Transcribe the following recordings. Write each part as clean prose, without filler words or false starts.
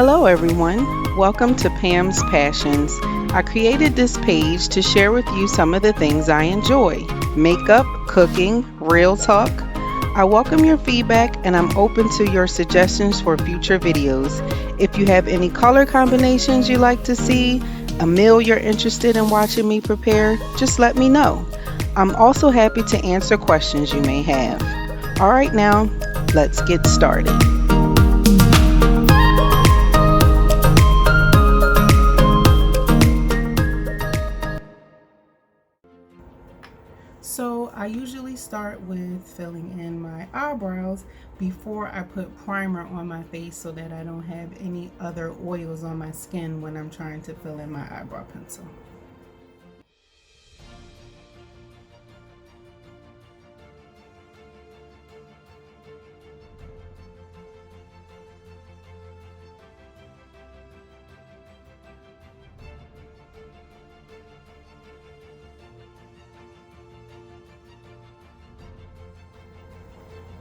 Hello, everyone. Welcome to Pam's Passions. I created this page to share with you some of the things I enjoy: makeup, cooking, real talk. I welcome your feedback and I'm open to your suggestions for future videos. If you have any color combinations you'd like to see, a meal you're interested in watching me prepare, just let me know. I'm also happy to answer questions you may have. All right, now, let's get started. So I usually start with filling in my eyebrows before I put primer on my face so that I don't have any other oils on my skin when I'm trying to fill in my eyebrow pencil.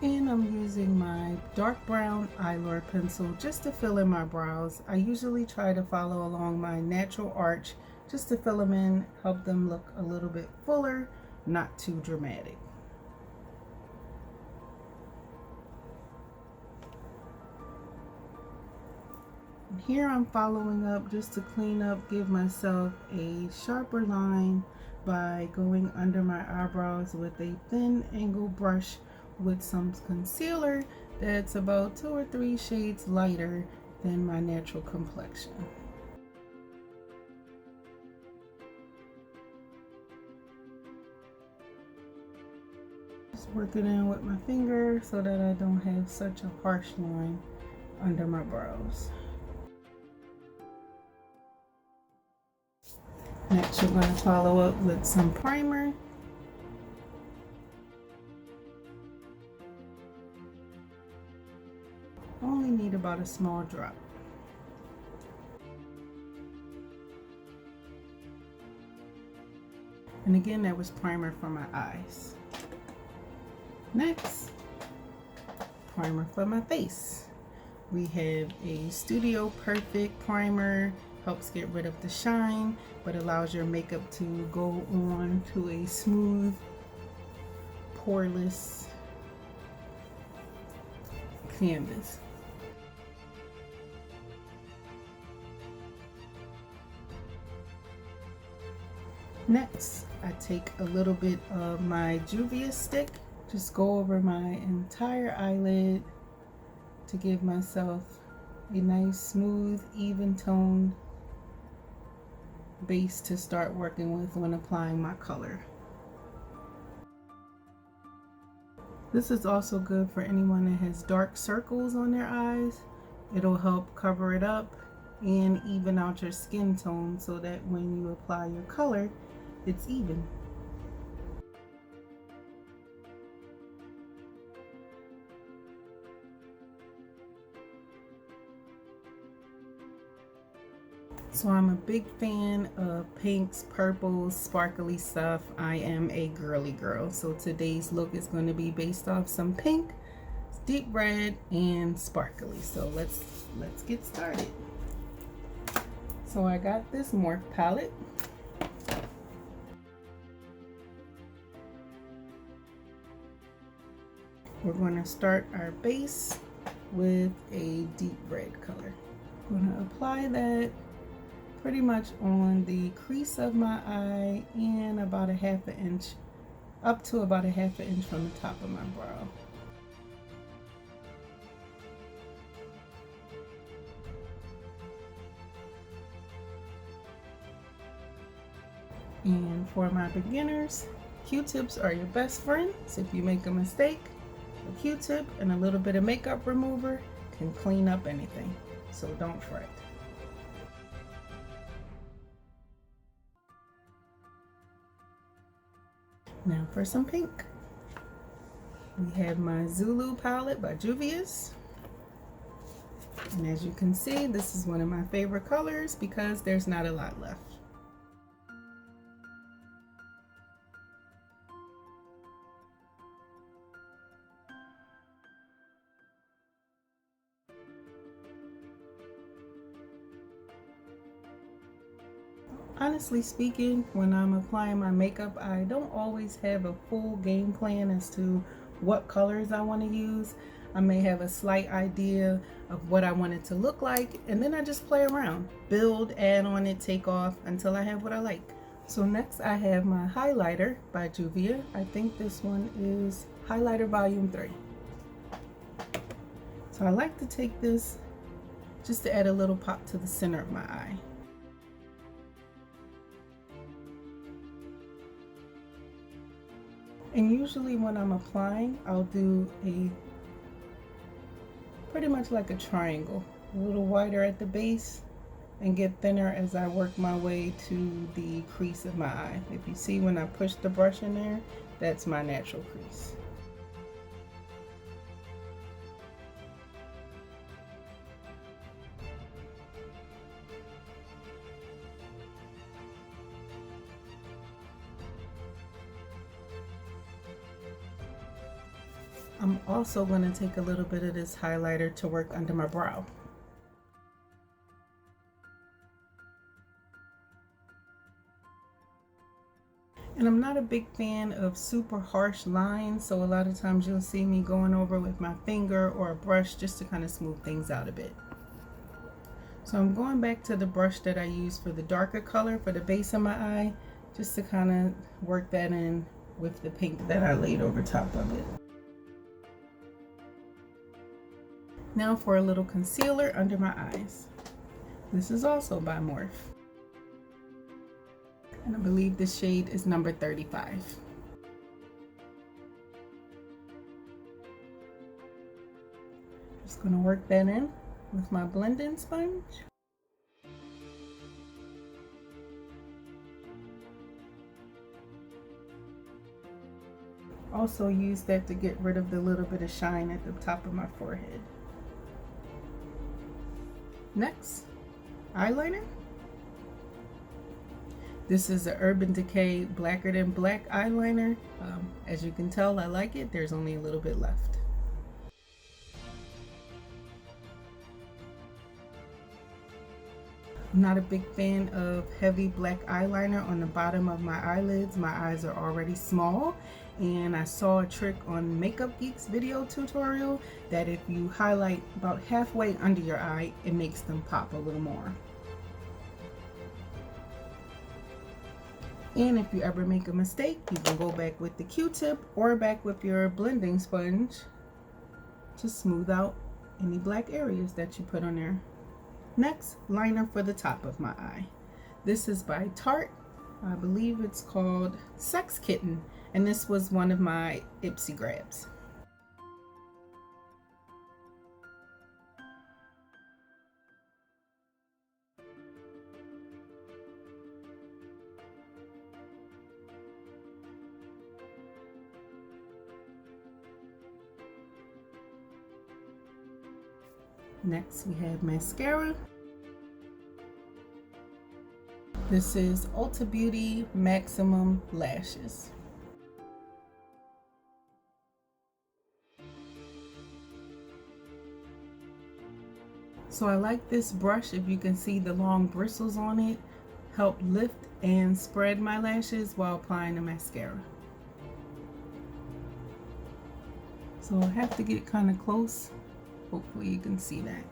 And I'm using my dark brown eyeliner pencil just to fill in my brows. I usually try to follow along my natural arch just to fill them in, help them look a little bit fuller, not too dramatic. And here I'm following up just to clean up, give myself a sharper line by going under my eyebrows with a thin angle brush with some concealer that's about 2 or 3 shades lighter than my natural complexion. Just work it in with my finger so that I don't have such a harsh line under my brows. Next, you're going to follow up with some primer. Only need about a small drop. And again, that was primer for my eyes. Next, primer for my face. We have a Studio Perfect primer, helps get rid of the shine, but allows your makeup to go on to a smooth, poreless canvas. Next, I take a little bit of my Juvia's stick, just go over my entire eyelid to give myself a nice, smooth, even toned base to start working with when applying my color. This is also good for anyone that has dark circles on their eyes. It'll help cover it up and even out your skin tone so that when you apply your color, it's even. So I'm a big fan of pinks, purples, sparkly stuff. I am a girly girl. So today's look is going to be based off some pink, deep red, and sparkly. So let's get started. So I got this Morph palette. We're going to start our base with a deep red color. I'm going to apply that pretty much on the crease of my eye and about a half an inch, up to about a half an inch from the top of my brow. And for my beginners, Q-tips are your best friends. If you make a mistake, a Q-tip and a little bit of makeup remover can clean up anything, so don't fret. Now for some pink. We have my Zulu palette by Juvia's. And as you can see, this is one of my favorite colors because there's not a lot left. Honestly speaking, when I'm applying my makeup, I don't always have a full game plan as to what colors I want to use. I may have a slight idea of what I want it to look like, and then I just play around, build, add on it, take off until I have what I like. So next I have my highlighter by Juvia. I think this one is highlighter volume 3. So I like to take this just to add a little pop to the center of my eye. And usually when I'm applying, I'll do a pretty much like a triangle, a little wider at the base and get thinner as I work my way to the crease of my eye. If you see when I push the brush in there, that's my natural crease. I'm also going to take a little bit of this highlighter to work under my brow. And I'm not a big fan of super harsh lines, so a lot of times you'll see me going over with my finger or a brush just to kind of smooth things out a bit. So I'm going back to the brush that I used for the darker color for the base of my eye, just to kind of work that in with the pink that I laid over top of it. Now for a little concealer under my eyes. This is also by Morphe. And I believe the shade is number 35. Just gonna work that in with my blending sponge. Also use that to get rid of the little bit of shine at the top of my forehead. Next, eyeliner. This is the Urban Decay Blacker Than Black eyeliner. As you can tell, I like it. There's only a little bit left. I'm not a big fan of heavy black eyeliner on the bottom of my eyelids. My eyes are already small, and I saw a trick on Makeup Geek's video tutorial that if you highlight about halfway under your eye, it makes them pop a little more. And if you ever make a mistake, you can go back with the Q-tip or back with your blending sponge to smooth out any black areas that you put on there. Next, liner for the top of my eye. This is by Tarte. I believe it's called Sex Kitten, and this was one of my Ipsy grabs. Next, we have mascara. This is Ulta Beauty Maximum Lashes. So I like this brush. If you can see the long bristles on it, help lift and spread my lashes while applying the mascara. So I have to get kind of close. Hopefully you can see that.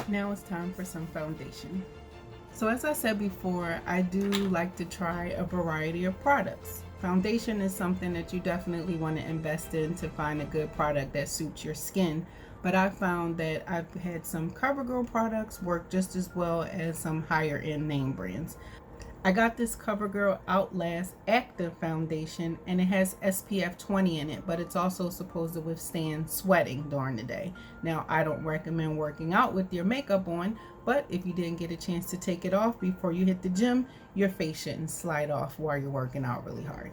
Now it's time for some foundation. So as I said before, I do like to try a variety of products. Foundation is something that you definitely want to invest in to find a good product that suits your skin. But I found that I've had some CoverGirl products work just as well as some higher end name brands. I got this CoverGirl Outlast Active Foundation, and it has SPF 20 in it, but it's also supposed to withstand sweating during the day. Now, I don't recommend working out with your makeup on, but if you didn't get a chance to take it off before you hit the gym, your face shouldn't slide off while you're working out really hard.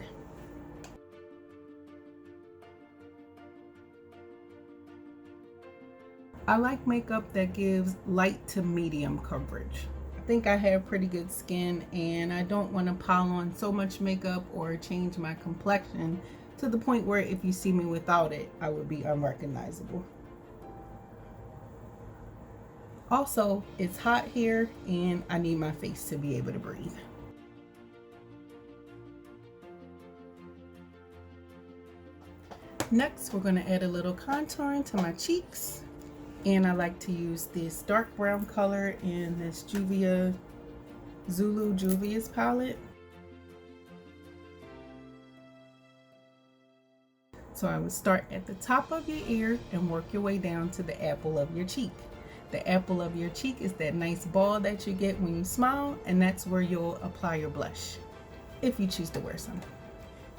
I like makeup that gives light to medium coverage. I think I have pretty good skin and I don't want to pile on so much makeup or change my complexion to the point where if you see me without it, I would be unrecognizable. Also, it's hot here and I need my face to be able to breathe. Next, we're going to add a little contouring to my cheeks. And I like to use this dark brown color in this Zulu Juvia's palette. So I would start at the top of your ear and work your way down to the apple of your cheek. The apple of your cheek is that nice ball that you get when you smile, and that's where you'll apply your blush, if you choose to wear some.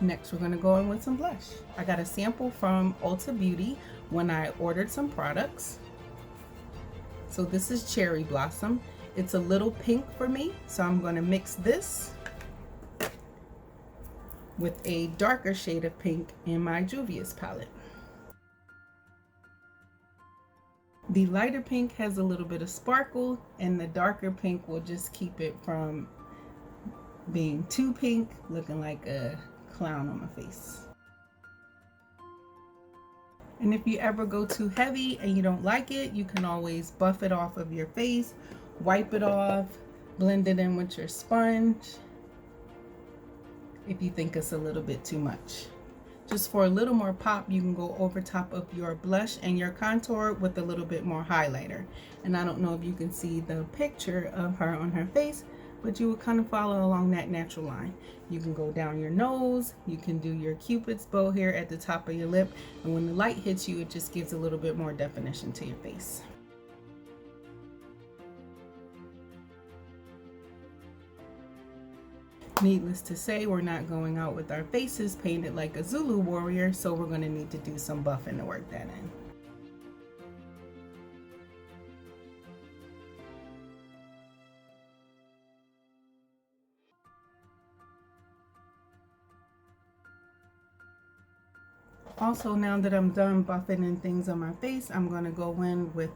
Next, we're gonna go in with some blush. I got a sample from Ulta Beauty when I ordered some products. So this is Cherry Blossom. It's a little pink for me, so I'm gonna mix this with a darker shade of pink in my Juvia's palette. The lighter pink has a little bit of sparkle, and the darker pink will just keep it from being too pink, looking like a clown on my face. And if you ever go too heavy and you don't like it, you can always buff it off of your face, wipe it off, blend it in with your sponge if you think it's a little bit too much. Just for a little more pop, you can go over top of your blush and your contour with a little bit more highlighter. And I don't know if you can see the picture of her on her face, but you will kind of follow along that natural line. You can go down your nose, you can do your cupid's bow here at the top of your lip, and when the light hits you, it just gives a little bit more definition to your face. Needless to say, we're not going out with our faces painted like a Zulu warrior, so we're going to need to do some buffing to work that in. Also, now that I'm done buffing and things on my face, I'm going to go in with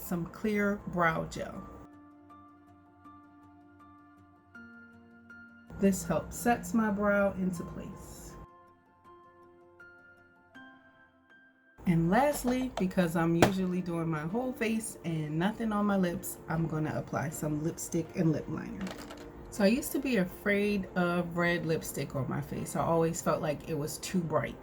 some clear brow gel. This helps sets my brow into place. And lastly, because I'm usually doing my whole face and nothing on my lips, I'm going to apply some lipstick and lip liner. So I used to be afraid of red lipstick on my face. I always felt like it was too bright.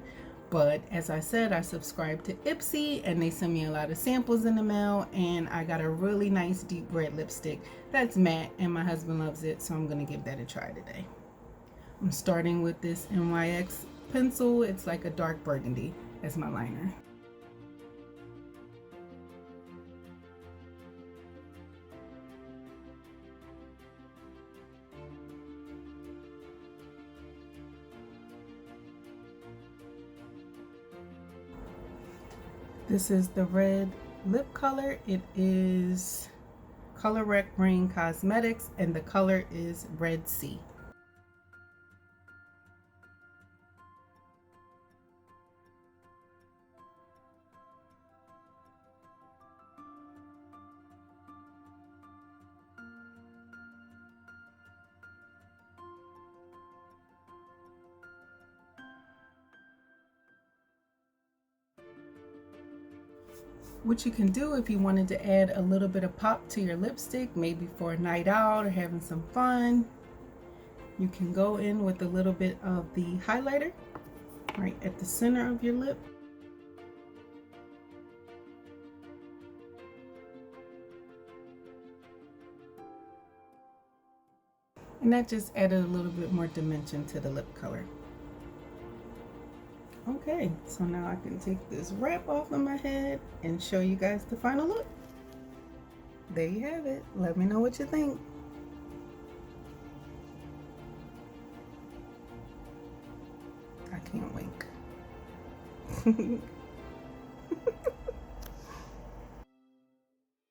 But as I said, I subscribed to Ipsy and they sent me a lot of samples in the mail, and I got a really nice deep red lipstick that's matte and my husband loves it, so I'm going to give that a try today. I'm starting with this NYX pencil. It's like a dark burgundy as my liner. This is the red lip color. It is Color Rec Rain Cosmetics and the color is Red Sea. What you can do if you wanted to add a little bit of pop to your lipstick, maybe for a night out or having some fun, you can go in with a little bit of the highlighter right at the center of your lip. And that just added a little bit more dimension to the lip color. Okay, so now I can take this wrap off of my head and show you guys the final look. There you have it. Let me know what you think. I can't wait.